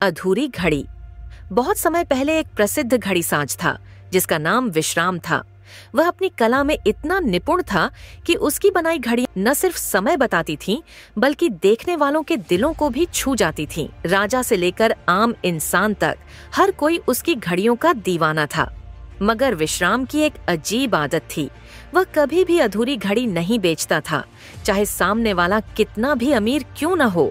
अधूरी घड़ी। बहुत समय पहले एक प्रसिद्ध घड़ीसाज था जिसका नाम विश्राम था। वह अपनी कला में इतना निपुण था कि उसकी बनाई घड़ियां न सिर्फ समय बताती थीं, बल्कि देखने वालों के दिलों को भी छू जाती थीं। राजा से लेकर आम इंसान तक हर कोई उसकी घड़ियों का दीवाना था। मगर विश्राम की एक अजीब आदत थी। वह कभी भी अधूरी घड़ी नहीं बेचता था, चाहे सामने वाला कितना भी अमीर क्यों न हो।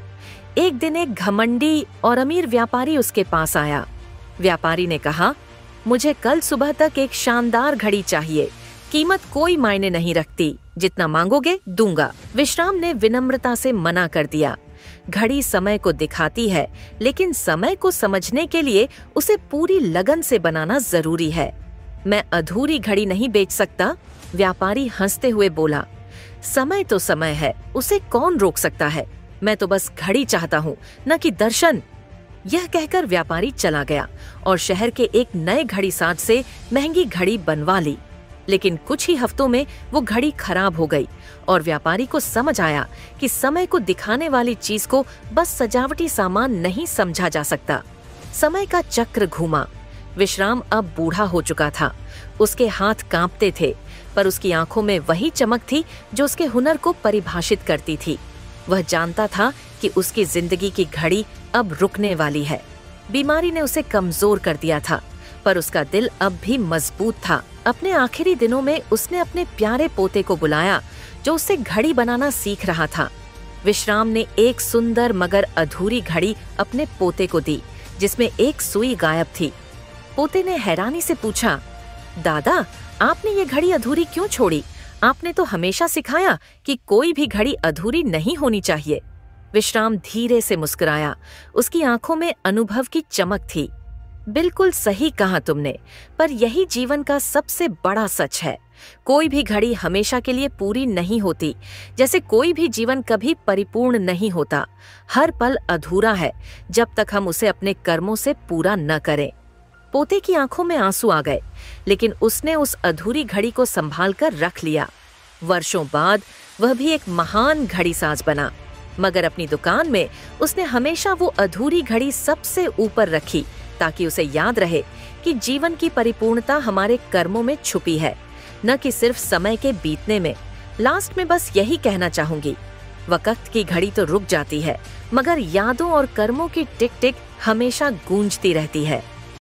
एक दिन एक घमंडी और अमीर व्यापारी उसके पास आया। व्यापारी ने कहा, मुझे कल सुबह तक एक शानदार घड़ी चाहिए। कीमत कोई मायने नहीं रखती, जितना मांगोगे दूंगा। विश्राम ने विनम्रता से मना कर दिया। घड़ी समय को दिखाती है, लेकिन समय को समझने के लिए उसे पूरी लगन से बनाना जरूरी है। मैं अधूरी घड़ी नहीं बेच सकता, व्यापारी हंसते हुए बोला। समय तो समय है, उसे कौन रोक सकता है। मैं तो बस घड़ी चाहता हूँ, न कि दर्शन। यह कहकर व्यापारी चला गया और शहर के एक नए घड़ीसाज से महंगी घड़ी बनवा ली। लेकिन कुछ ही हफ्तों में वो घड़ी खराब हो गई और व्यापारी को समझ आया कि समय को दिखाने वाली चीज को बस सजावटी सामान नहीं समझा जा सकता। समय का चक्र घूमा। विश्राम अब बूढ़ा हो चुका था। उसके हाथ कांपते थे, पर उसकी आंखों में वही चमक थी जो उसके हुनर को परिभाषित करती थी। वह जानता था कि उसकी जिंदगी की घड़ी अब रुकने वाली है। बीमारी ने उसे कमजोर कर दिया था, पर उसका दिल अब भी मजबूत था। अपने आखिरी दिनों में उसने अपने प्यारे पोते को बुलाया, जो उससे घड़ी बनाना सीख रहा था। विश्राम ने एक सुंदर मगर अधूरी घड़ी अपने पोते को दी, जिसमें एक सुई गायब थी। पोते ने हैरानी से पूछा, दादा, आपने ये घड़ी अधूरी क्यों छोड़ी? आपने तो हमेशा सिखाया कि कोई भी घड़ी अधूरी नहीं होनी चाहिए। विश्राम धीरे से मुस्कुराया। उसकी आंखों में अनुभव की चमक थी। बिल्कुल सही कहा तुमने, पर यही जीवन का सबसे बड़ा सच है। कोई भी घड़ी हमेशा के लिए पूरी नहीं होती, जैसे कोई भी जीवन कभी परिपूर्ण नहीं होता। हर पल अधूरा है जब तक हम उसे अपने कर्मों से पूरा न करें। पोते की आंखों में आंसू आ गए, लेकिन उसने उस अधूरी घड़ी को संभाल कर रख लिया। वर्षों बाद वह भी एक महान घड़ीसाज बना, मगर अपनी दुकान में उसने हमेशा वो अधूरी घड़ी सबसे ऊपर रखी, ताकि उसे याद रहे कि जीवन की परिपूर्णता हमारे कर्मों में छुपी है, न कि सिर्फ समय के बीतने में। लास्ट में बस यही कहना चाहूंगी, वक्त की घड़ी तो रुक जाती है, मगर यादों और कर्मों की टिक टिक हमेशा गूंजती रहती है।